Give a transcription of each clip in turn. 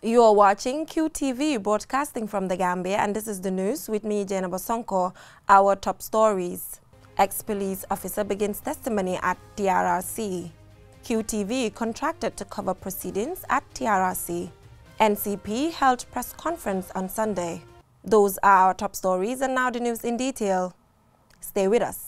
You are watching QTV broadcasting from the Gambia, and this is the news with me, Janjanbureh. Our top stories. Ex-police officer begins testimony at TRC. QTV contracted to cover proceedings at TRC. NCP held press conference on Sunday. Those are our top stories, and now the news in detail. Stay with us.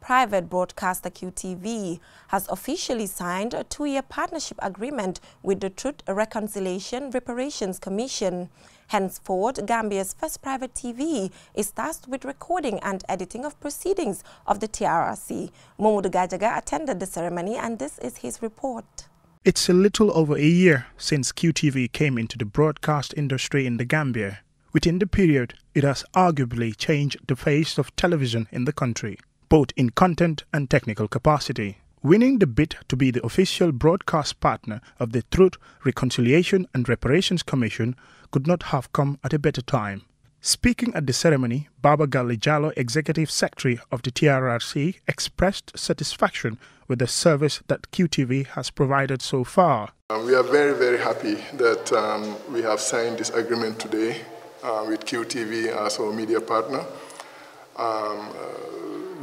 Private broadcaster QTV has officially signed a 2-year partnership agreement with the Truth, Reconciliation, Reparations Commission. Henceforth, Gambia's first private TV is tasked with recording and editing of proceedings of the TRC. Momodu Gajaga attended the ceremony, and this is his report. It's a little over a year since QTV came into the broadcast industry in the Gambia. Within the period, it has arguably changed the face of television in the country, both in content and technical capacity. Winning the bid to be the official broadcast partner of the Truth, Reconciliation and Reparations Commission could not have come at a better time. Speaking at the ceremony, Baba Gali Jallo, Executive Secretary of the TRRC, expressed satisfaction with the service that QTV has provided so far. We are very, very happy that we have signed this agreement today with QTV as our media partner.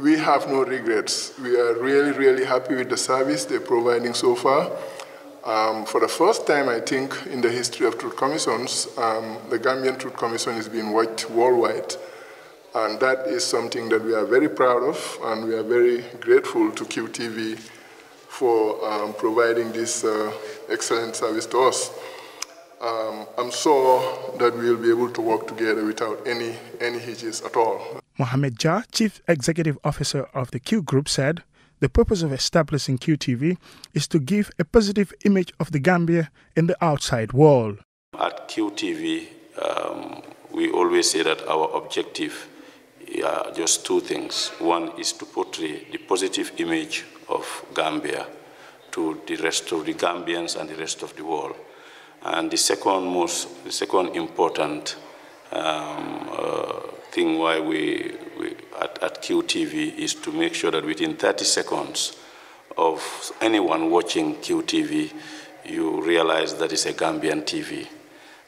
We have no regrets. We are really, really happy with the service they're providing so far. For the first time, I think, in the history of Truth Commissions, the Gambian Truth Commission is being watched worldwide. And that is something that we are very proud of, and we are very grateful to QTV for providing this excellent service to us. I'm sure that we'll be able to work together without any hitches at all. Mohamed Jah, Chief Executive Officer of the Q Group, said the purpose of establishing QTV is to give a positive image of the Gambia in the outside world. At QTV, we always say that our objective are just two things. One is to portray the positive image of Gambia to the rest of the Gambians and the rest of the world. And the second important thing why we at QTV is to make sure that within 30 seconds of anyone watching QTV, you realize that it's a Gambian TV.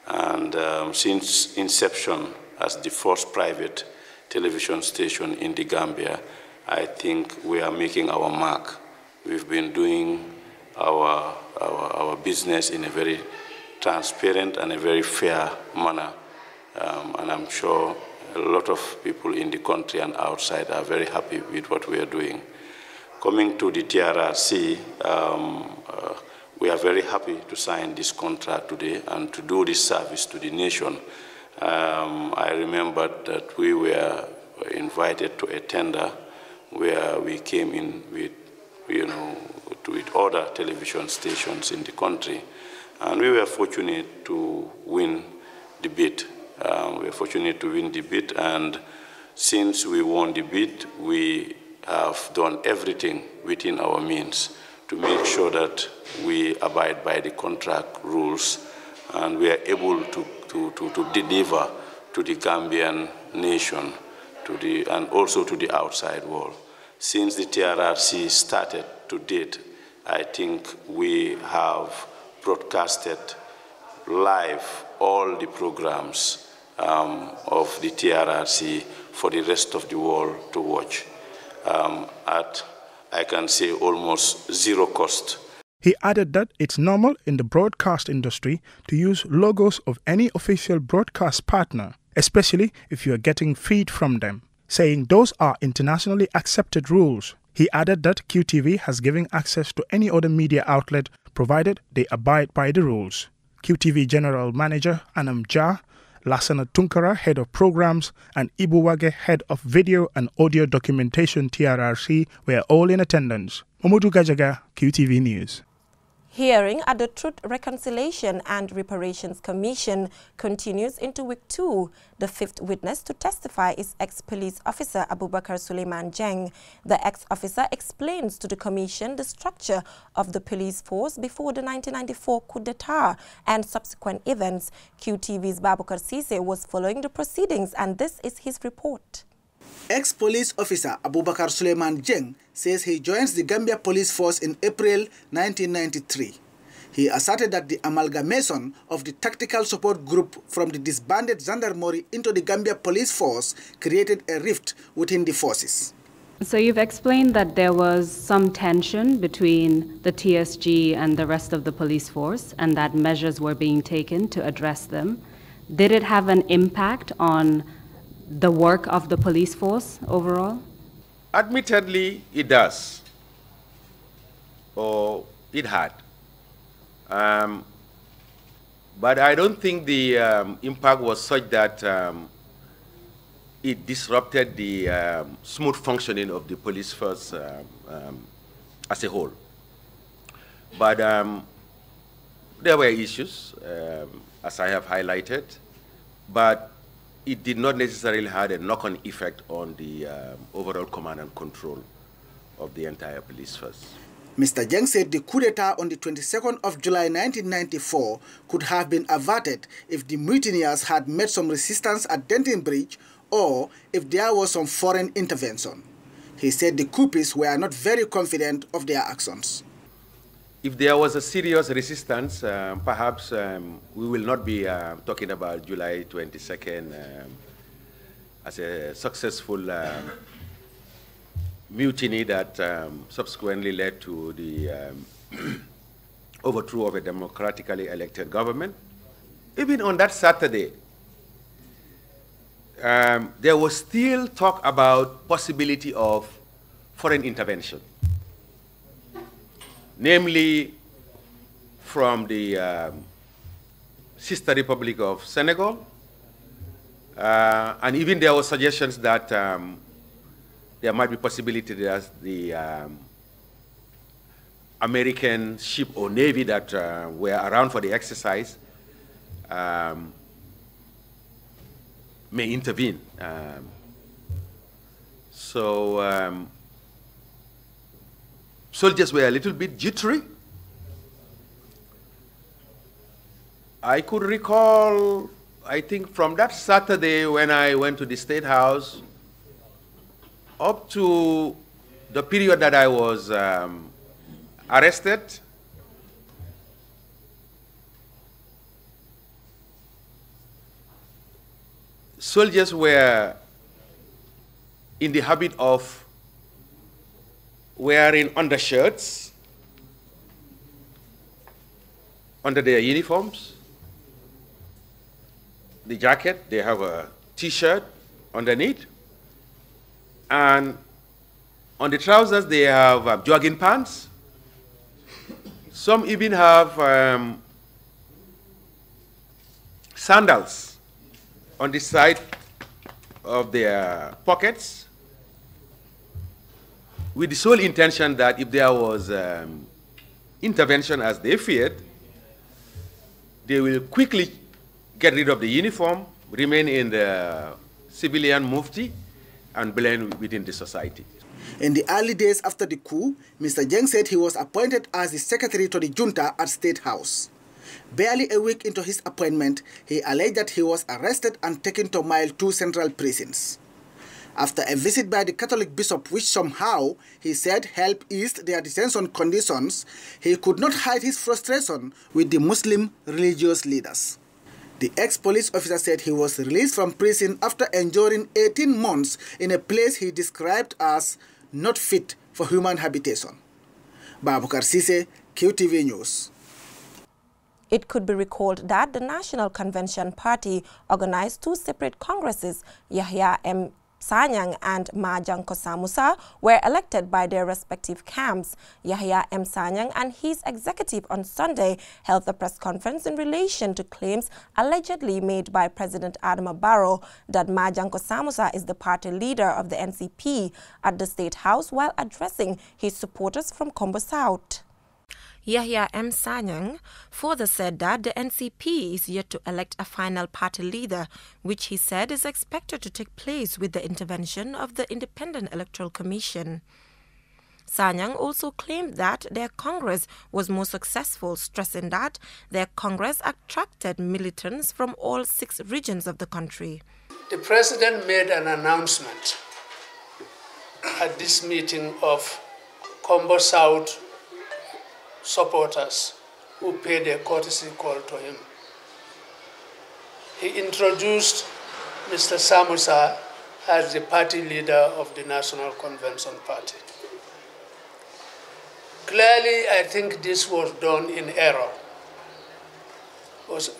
And since inception as the first private television station in the Gambia, I think we are making our mark. We've been doing our business in a very transparent and a very fair manner. And I'm sure a lot of people in the country and outside are very happy with what we are doing. Coming to the TRRC, we are very happy to sign this contract today and to do this service to the nation. I remember that we were invited to a tender where we came in with, with other television stations in the country. And we were fortunate to win the bid. And since we won the bid, we have done everything within our means to make sure that we abide by the contract rules, and we are able to deliver to the Gambian nation, and also to the outside world. Since the TRRC started to date, I think we have broadcasted live all the programs of the TRRC for the rest of the world to watch at, I can say, almost zero cost. He added that it's normal in the broadcast industry to use logos of any official broadcast partner, especially if you are getting feed from them, saying those are internationally accepted rules. He added that QTV has given access to any other media outlet provided they abide by the rules. QTV General Manager Anam Jah, Lasana Tunkara, Head of Programs, and Ibuwage, Head of Video and Audio Documentation TRRC, were all in attendance. Momodu Gajaga, QTV News. Hearing at the Truth, Reconciliation and Reparations Commission continues into week 2. The fifth witness to testify is ex-police officer Abubakar Suleiman Jeng. The ex-officer explains to the commission the structure of the police force before the 1994 coup d'etat and subsequent events. QTV's Babukar Sise was following the proceedings, and this is his report. Ex-police officer Abubakar Suleiman Jeng says he joins the Gambia Police Force in April 1993. He asserted that the amalgamation of the tactical support group from the disbanded Janjanbureh into the Gambia Police Force created a rift within the forces. So you've explained that there was some tension between the TSG and the rest of the police force and that measures were being taken to address them. Did it have an impact on the work of the police force overall? Admittedly, it does, or it had. But I don't think the impact was such that it disrupted the smooth functioning of the police force as a whole. But there were issues, as I have highlighted, but it did not necessarily have a knock-on effect on the overall command and control of the entire police force. Mr. Jeng said the coup d'etat on the 22nd of July 1994 could have been averted if the mutineers had met some resistance at Denton Bridge or if there was some foreign intervention. He said the coupists were not very confident of their actions. If there was a serious resistance, perhaps we will not be talking about July 22nd as a successful mutiny that subsequently led to the overthrow of a democratically elected government. Even on that Saturday, there was still talk about possibility of foreign intervention, namely from the sister Republic of Senegal, and even there were suggestions that there might be possibility that the American ship or navy that were around for the exercise may intervene. Soldiers were a little bit jittery. I could recall, I think from that Saturday when I went to the State House, up to the period that I was arrested, soldiers were in the habit of wearing undershirts under their uniforms. The jacket, they have a t-shirt underneath. And on the trousers, they have jogging pants. Some even have sandals on the side of their pockets, with the sole intention that if there was intervention as they feared, they will quickly get rid of the uniform, remain in the civilian mufti, and blend within the society. In the early days after the coup, Mr. Jeng said he was appointed as the secretary to the junta at State House. Barely a week into his appointment, he alleged that he was arrested and taken to Mile 2 Central Prisons. After a visit by the Catholic bishop, which somehow, he said, helped ease their detention conditions, he could not hide his frustration with the Muslim religious leaders. The ex-police officer said he was released from prison after enduring 18 months in a place he described as not fit for human habitation. Babukar Sise, QTV News. It could be recalled that the National Convention Party organized 2 separate congresses. Yahya M. Sanyang and Majanko Samusa were elected by their respective camps. Yahya M. Sanyang and his executive on Sunday held a press conference in relation to claims allegedly made by President Adama Barrow that Majanko Samusa is the party leader of the NCP at the State House while addressing his supporters from Kombo South. Yahya M. Sanyang further said that the NCP is yet to elect a final party leader, which he said is expected to take place with the intervention of the Independent Electoral Commission. Sanyang also claimed that their Congress was more successful, stressing that their Congress attracted militants from all 6 regions of the country. The President made an announcement at this meeting of Combo South supporters who paid a courtesy call to him. He introduced Mr. Samusa as the party leader of the National Convention Party. Clearly, I think this was done in error,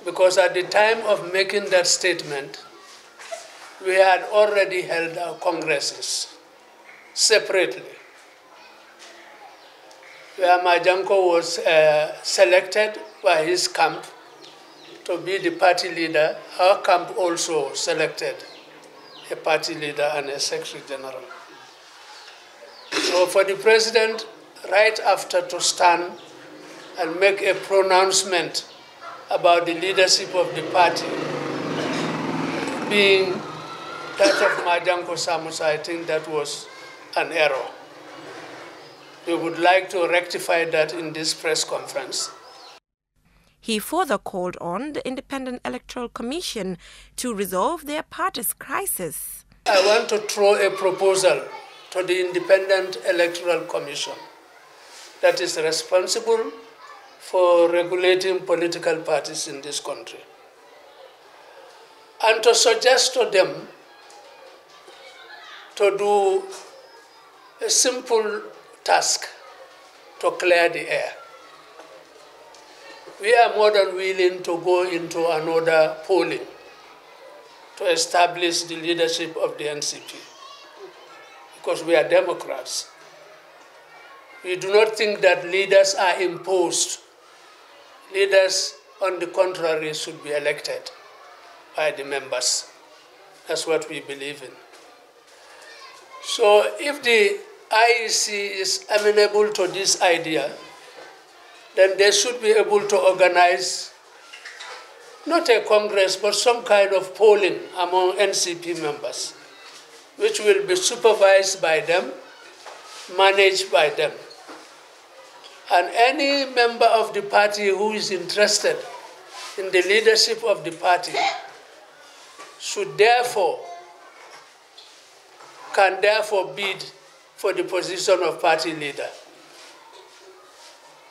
because at the time of making that statement, we had already held our congresses separately, where Majanko was selected by his camp to be the party leader. Our camp also selected a party leader and a secretary general. So for the president, right after, to stand and make a pronouncement about the leadership of the party being that of Majanko Samusa, I think that was an error. We would like to rectify that in this press conference. He further called on the Independent Electoral Commission to resolve their party's crisis. I want to throw a proposal to the Independent Electoral Commission that is responsible for regulating political parties in this country, and to suggest to them to do a simple task to clear the air. We are more than willing to go into another polling to establish the leadership of the NCP, because we are Democrats. We do not think that leaders are imposed. Leaders, on the contrary, should be elected by the members. That's what we believe in. So if the IEC is amenable to this idea, then they should be able to organize not a congress, but some kind of polling among NCP members, which will be supervised by them, managed by them. And any member of the party who is interested in the leadership of the party can therefore bid for the position of party leader.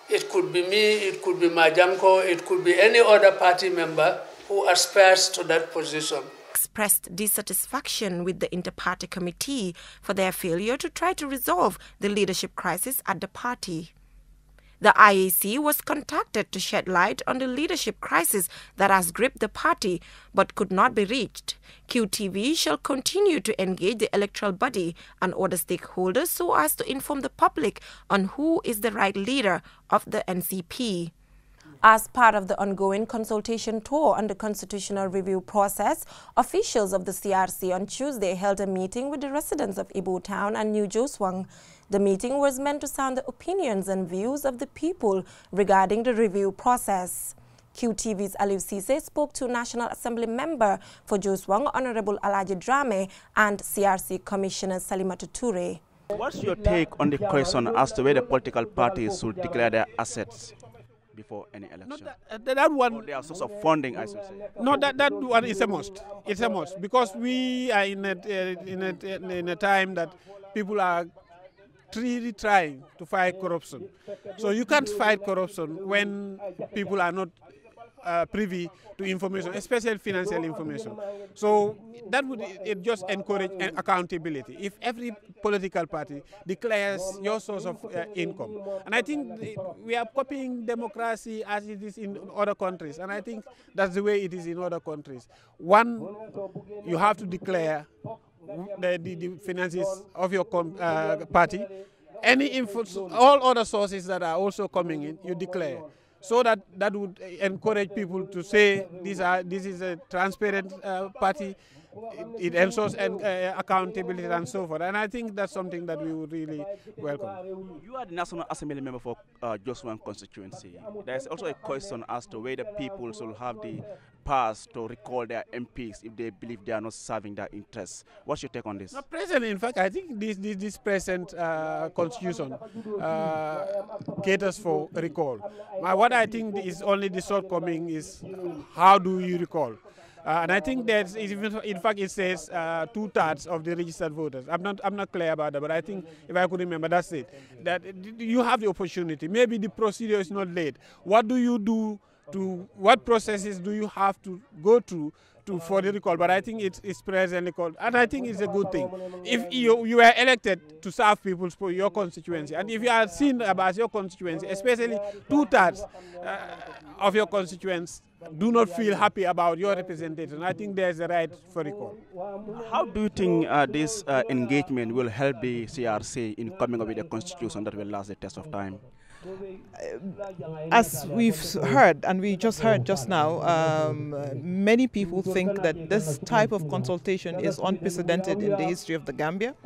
It could be me, it could be Majanko, it could be any other party member who aspires to that position. Expressed dissatisfaction with the inter-party committee for their failure to try to resolve the leadership crisis at the party. The IEC was contacted to shed light on the leadership crisis that has gripped the party but could not be reached. QTV shall continue to engage the electoral body and other stakeholders so as to inform the public on who is the right leader of the NCP. As part of the ongoing consultation tour on the constitutional review process, officials of the TRC on Tuesday held a meeting with the residents of Ibo Town and New Joswang. The meeting was meant to sound the opinions and views of the people regarding the review process. QTV's Aliu Sise spoke to National Assembly member for Joswang, Honorable Alaji Drame, and CRC Commissioner Salimatu Ture. What's your take on the question as to whether political parties should declare their assets before any election? No, that one. Or their source of funding, I should say. No, that one is a must. It's a must, because we are in a time that people are really trying to fight corruption. So you can't fight corruption when people are not privy to information, especially financial information. So that would just encourage accountability. If every political party declares your source of income, and I think we are copying democracy as it is in other countries, and I think that's the way it is in other countries. One, you have to declare the finances of your party. Any info, all other sources that are also coming in, you declare. So that would encourage people to say this is a transparent party. it ensures accountability and so forth. And I think that's something that we would really welcome. You are the National Assembly member for Josuan constituency. There's also a question as to whether people should have the powers to recall their MPs if they believe they are not serving their interests. What's your take on this? In fact, I think this present constitution caters for recall. What I think is only the shortcoming is how do you recall? And I think that in fact it says 2/3 of the registered voters. I'm not clear about that, but I think if I could remember, that's it. That you have the opportunity. Maybe the procedure is not late. What do you do what processes do you have to go through for the recall? But I think it's presently called, and I think it's a good thing. If you are elected to serve people for your constituency, and if you are seen as your constituency, especially 2/3 of your constituents do not feel happy about your representation, I think there's a right for recall. How do you think this engagement will help the CRC in coming up with a constitution that will last the test of time? As we've heard, and we just heard just now, many people think that this type of consultation is unprecedented in the history of the Gambia,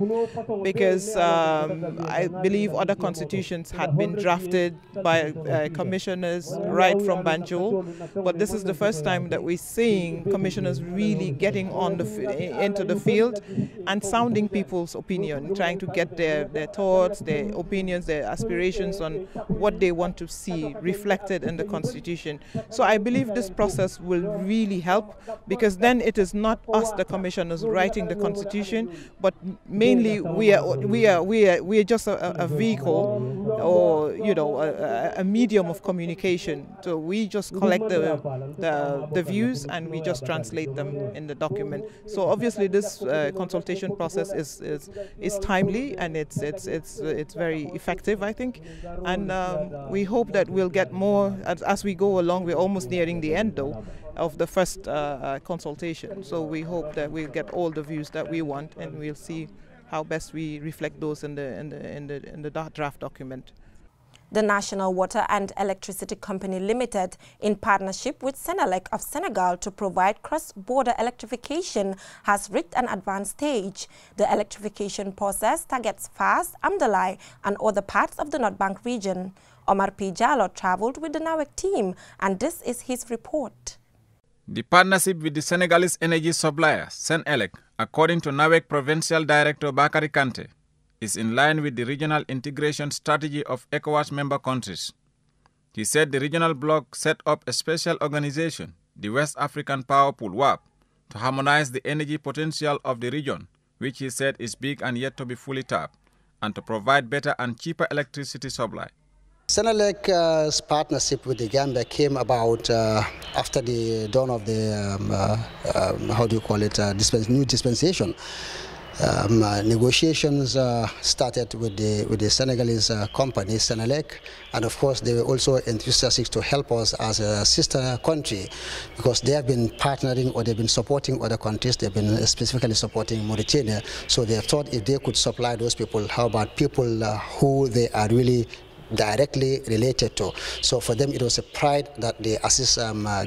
because I believe other constitutions had been drafted by commissioners right from Banjul, but this is the first time that we're seeing commissioners really getting on into the field and sounding people's opinion, trying to get their thoughts, their opinions, their aspirations on what they want to see reflected in the Constitution. So I believe this process will really help, because then it is not us, the commissioners, writing the Constitution, but mainly we are just a vehicle, or a medium of communication. So we just collect the views and we just translate them in the document. So obviously this consultation process is timely, and it's very effective, I think, and we hope that we'll get more as we go along. We're almost nearing the end, though, of the first consultation. So we hope that we'll get all the views that we want, and we'll see how best we reflect those in the draft document. The National Water and Electricity Company Limited, in partnership with Senelec of Senegal to provide cross-border electrification, has reached an advanced stage. The electrification process targets Fas, Amdalai and other parts of the North Bank region. Omar P. Jallo traveled with the NAWEC team, and this is his report. The partnership with the Senegalese energy supplier, Senelec, according to NAWEC Provincial Director Bakary Kante, is in line with the regional integration strategy of ECOWAS member countries. He said the regional bloc set up a special organization, the West African Power Pool, WAP, to harmonize the energy potential of the region, which he said is big and yet to be fully tapped, and to provide better and cheaper electricity supply. Senelec's partnership with the Gambia came about after the dawn of the, new dispensation. Negotiations started with the Senegalese company, Senelec, and of course they were also enthusiastic to help us as a sister country, because they have been partnering, or they've been supporting other countries. They've been specifically supporting Mauritania, so they thought if they could supply those people, how about people who they are really directly related to. So for them it was a pride that they assist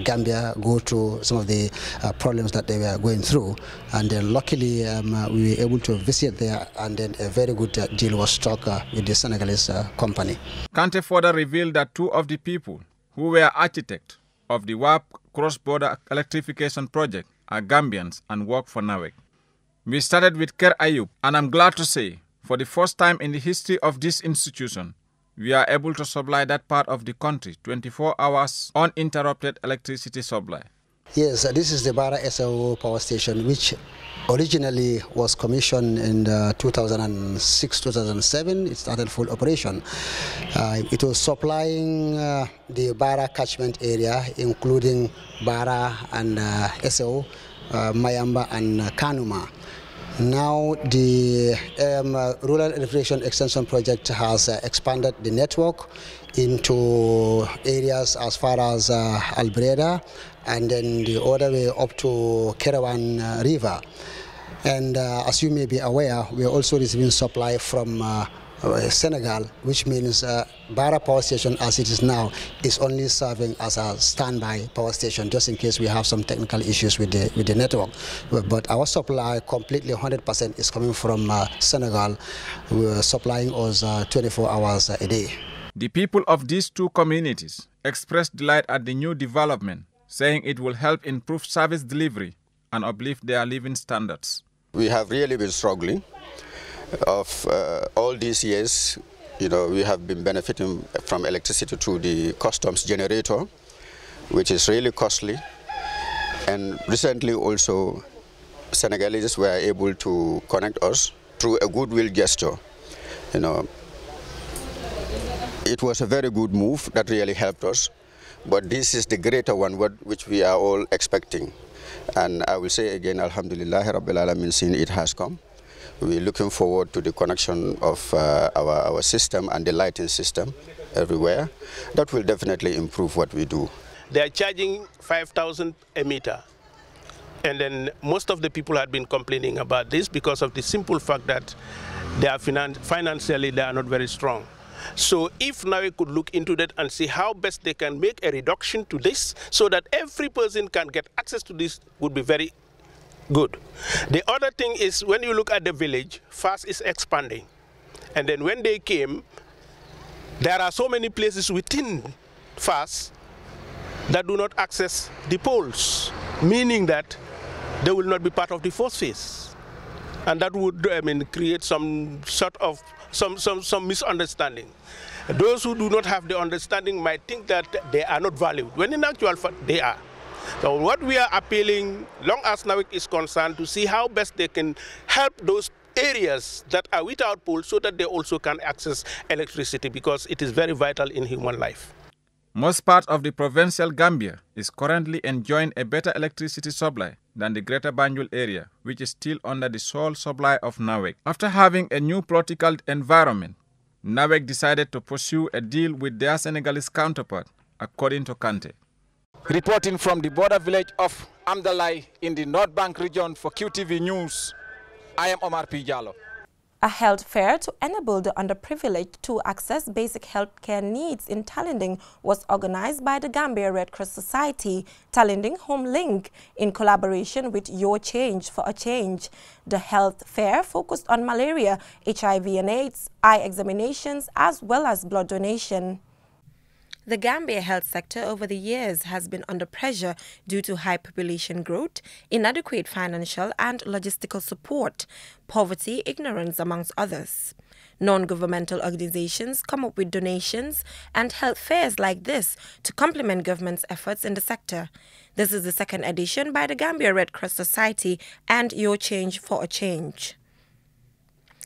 Gambia go through some of the problems that they were going through, and then luckily we were able to visit there, and then a very good deal was struck with the Senegalese company. Kante further revealed that two of the people who were architects of the WAP cross-border electrification project are Gambians and work for NAWEC. We started with Ker Ayub, and I'm glad to say, for the first time in the history of this institution, we are able to supply that part of the country 24 hours uninterrupted electricity supply. Yes, this is the Bara SO power station, which originally was commissioned in 2006-2007. It started full operation. It was supplying the Bara catchment area, including Bara and SO, Mayamba and Kanuma. Now the Rural Electrification Extension Project has expanded the network into areas as far as Albreda, and then the other way up to Kerawan River. And as you may be aware, we are also receiving supply from Senegal, which means Barra Power Station, as it is now, is only serving as a standby power station, just in case we have some technical issues with the network. But our supply, completely 100%, is coming from Senegal, supplying us 24 hours a day. The people of these two communities expressed delight at the new development, saying it will help improve service delivery and uplift their living standards. We have really been struggling. Of all these years, we have been benefiting from electricity through the customs generator, which is really costly. And recently also, Senegalese were able to connect us through a goodwill gesture. It was a very good move that really helped us, but this is the greater one which we are all expecting. And I will say again, Alhamdulillah, Rabbil Alamin, seeing it has come. We're looking forward to the connection of our system and the lighting system everywhere. That will definitely improve what we do. They are charging 5,000 a meter. And then most of the people had been complaining about this because of the simple fact that they are financially they are not very strong. So if now we could look into that and see how best they can make a reduction to this so that every person can get access to this would be very good. The other thing is when you look at the village, FAS is expanding. And then when they came, there are so many places within FAS that do not access the poles, meaning that they will not be part of the first phase. And that would create some sort of some misunderstanding. Those who do not have the understanding might think that they are not valued, when in actual fact they are. So what we are appealing, long as NAWIC is concerned, to see how best they can help those areas that are without poles so that they also can access electricity, because it is very vital in human life. Most part of the provincial Gambia is currently enjoying a better electricity supply than the Greater Banjul area, which is still under the sole supply of NAWIC. After having a new political environment, NAWIC decided to pursue a deal with their Senegalese counterpart, according to Kante. Reporting from the border village of Amdalai in the North Bank region for QTV News, I am Omar P. Jallo. A health fair to enable the underprivileged to access basic health care needs in Talinding was organized by the Gambia Red Cross Society, Talinding Home Link, in collaboration with Your Change for a Change. The health fair focused on malaria, HIV and AIDS, eye examinations, as well as blood donation. The Gambia health sector over the years has been under pressure due to high population growth, inadequate financial and logistical support, poverty, ignorance, amongst others. Non-governmental organizations come up with donations and health fairs like this to complement government's efforts in the sector. This is the second edition by the Gambia Red Cross Society and Your Change for a Change.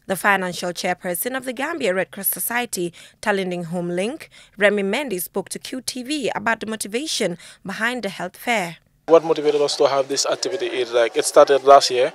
The financial chairperson of the Gambia Red Cross Society, Talinding Home Link, Remy Mendy, spoke to QTV about the motivation behind the health fair. What motivated us to have this activity is it started last year.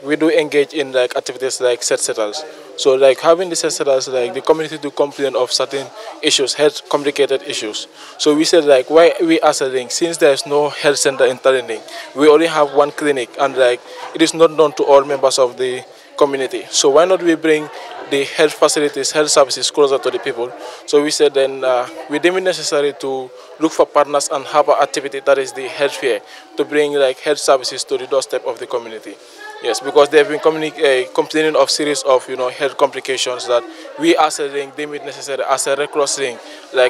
We do engage in activities like set setters. So having the set setters, the community do complain of certain issues, health complicated issues. So we said why we are saying, since there is no health center in Talinding, we only have one clinic, and it is not known to all members of the community. So why not we bring the health facilities, health services closer to the people? So we said then we deem it necessary to look for partners and have an activity that is the health fair to bring health services to the doorstep of the community. Yes, because they have been complaining of series of health complications that we as a link deem it necessary as a Red Cross link.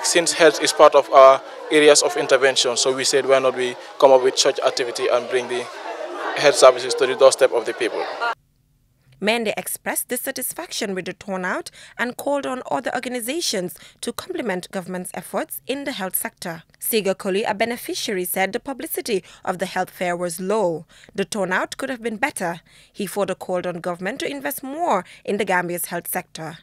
Since health is part of our areas of intervention, so we said why not we come up with such activity and bring the health services to the doorstep of the people. Mende expressed dissatisfaction with the turnout and called on other organizations to complement government's efforts in the health sector. Siga Koli, a beneficiary, said the publicity of the health fair was low. The turnout could have been better. He further called on government to invest more in the Gambia's health sector.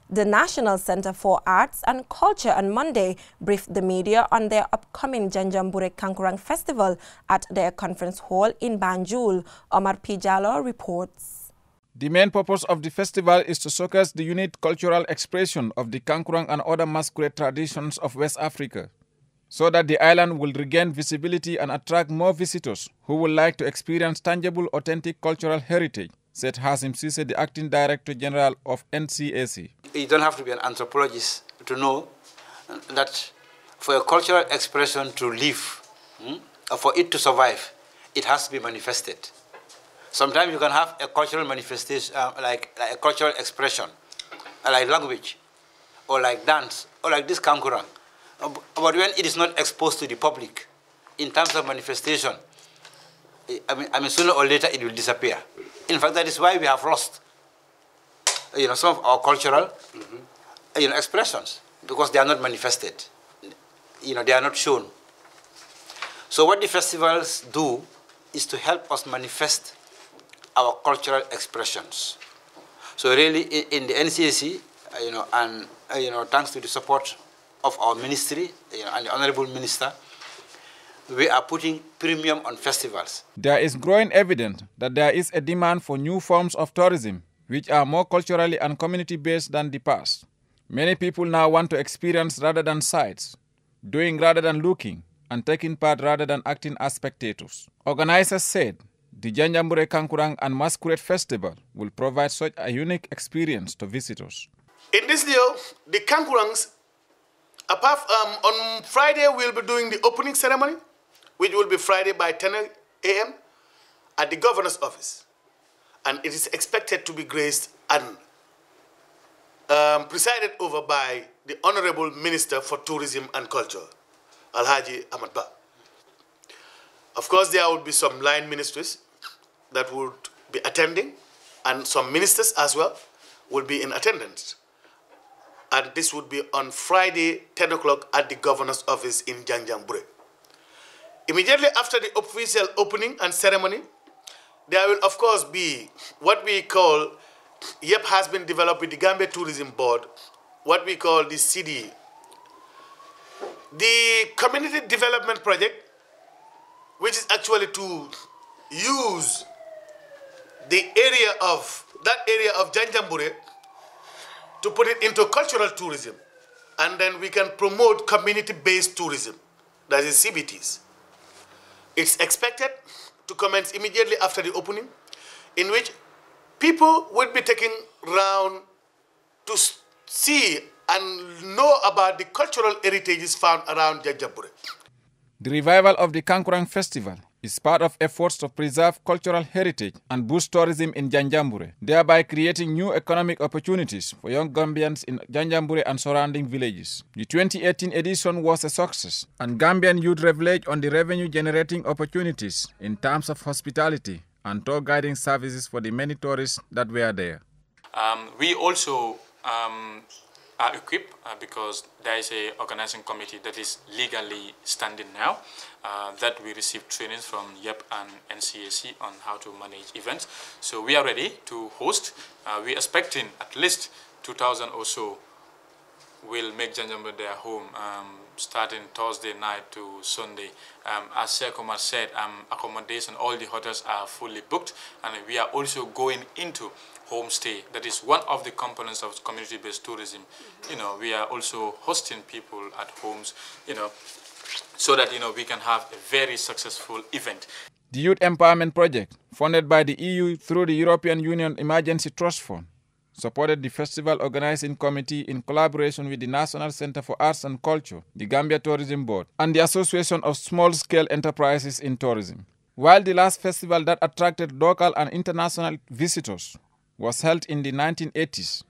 The National Center for Arts and Culture on Monday briefed the media on their upcoming Janjanbureh Kankurang Festival at their conference hall in Banjul. Omar P. Jallo reports. The main purpose of the festival is to showcase the unique cultural expression of the Kankurang and other masquerade traditions of West Africa, so that the island will regain visibility and attract more visitors who would like to experience tangible, authentic cultural heritage, said Hasim Sise, the acting director general of NCAC. You don't have to be an anthropologist to know that for a cultural expression to live, or for it to survive, it has to be manifested. Sometimes you can have a cultural manifestation, like a cultural expression, like language, or like dance, or like this kankurang. But when it is not exposed to the public, in terms of manifestation, I mean, sooner or later it will disappear. In fact, that is why we have lost, some of our cultural, expressions, because they are not manifested. They are not shown. So what the festivals do is to help us manifest our cultural expressions. So really, in the NCAC, thanks to the support of our ministry and the Honorable Minister, we are putting premium on festivals. There is growing evidence that there is a demand for new forms of tourism, which are more culturally and community-based than the past. Many people now want to experience rather than sights, doing rather than looking, and taking part rather than acting as spectators. Organizers said the Janjanbureh Kankurang and Masquerade Festival will provide such a unique experience to visitors. In this year, the Kankurangs, on Friday we'll be doing the opening ceremony, which will be Friday by 10 a.m. at the governor's office. And it is expected to be graced and presided over by the Honorable Minister for Tourism and Culture, Alhaji Ahmad Ba. Of course, there will be some line ministries that would be attending, and some ministers as well will be in attendance. And this would be on Friday, 10 o'clock at the governor's office in Janjanbureh. Immediately after the official opening and ceremony, there will of course be what we call, YEP has been developed with the Gambia Tourism Board, what we call the CD, the Community Development Project, which is actually to use the area of Janjanbureh to put it into cultural tourism, and then we can promote community-based tourism, that is CBTs. It's expected to commence immediately after the opening, in which people will be taken round to see and know about the cultural heritages found around Janjanbureh. The revival of the Kankurang Festival is part of efforts to preserve cultural heritage and boost tourism in Janjanbureh, thereby creating new economic opportunities for young Gambians in Janjanbureh and surrounding villages. The 2018 edition was a success, and Gambian youth reveled on the revenue-generating opportunities in terms of hospitality and tour guiding services for the many tourists that were there. We also are equipped because there is an organizing committee that is legally standing now, that we receive trainings from YEP and NCAC on how to manage events. So we are ready to host. We are expecting at least 2,000 or so will make Janjanbureh their home, starting Thursday night to Sunday. As Sekomar said, accommodation, all the hotels are fully booked, and we are also going into homestay. That is one of the components of community-based tourism. We are also hosting people at homes, so that, we can have a very successful event. The Youth Empowerment Project, funded by the EU through the European Union Emergency Trust Fund, supported the festival organizing committee in collaboration with the National Center for Arts and Culture, the Gambia Tourism Board, and the Association of Small-Scale Enterprises in Tourism. While the last festival that attracted local and international visitors was held in the 1980s,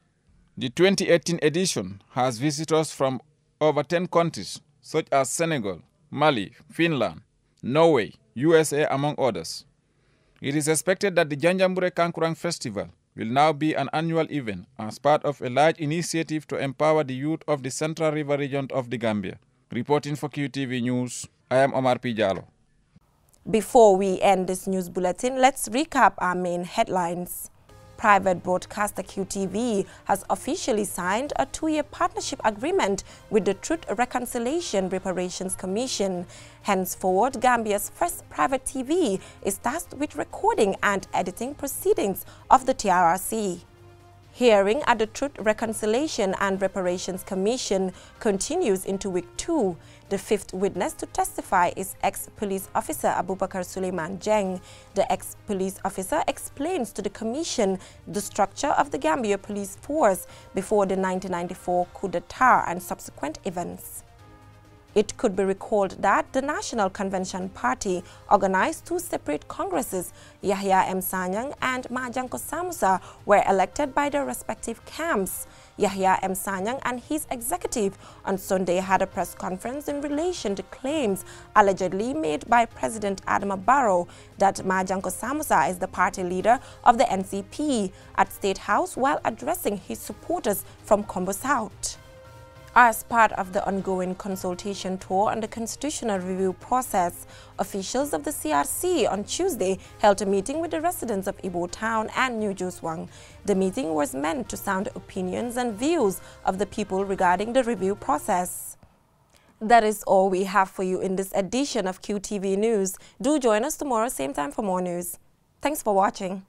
the 2018 edition has visitors from over 10 countries, such as Senegal, Mali, Finland, Norway, USA, among others. It is expected that the Janjanbureh Kankurang Festival will now be an annual event as part of a large initiative to empower the youth of the Central River region of the Gambia. Reporting for QTV News, I am Omar P. Jallo. Before we end this news bulletin, let's recap our main headlines. Private broadcaster QTV has officially signed a 2-year partnership agreement with the Truth, Reconciliation, Reparations Commission. Henceforward, Gambia's first private TV is tasked with recording and editing proceedings of the TRC. Hearing at the Truth, Reconciliation and Reparations Commission continues into week 2. The fifth witness to testify is ex-police officer Abubakar Suleiman Jeng. The ex-police officer explains to the commission the structure of the Gambia police force before the 1994 coup d'etat and subsequent events. It could be recalled that the National Convention Party organized 2 separate congresses. Yahya M. Sanyang and Majanko Samusa were elected by their respective camps. Yahya M. Sanyang and his executive on Sunday had a press conference in relation to claims allegedly made by President Adama Barrow that Majanko Samusa is the party leader of the NCP at State House while addressing his supporters from Kombo South. As part of the ongoing consultation tour on the constitutional review process, officials of the TRC on Tuesday held a meeting with the residents of Ibo Town and New Juswang. The meeting was meant to sound opinions and views of the people regarding the review process. That is all we have for you in this edition of QTV News. Do join us tomorrow, same time for more news. Thanks for watching.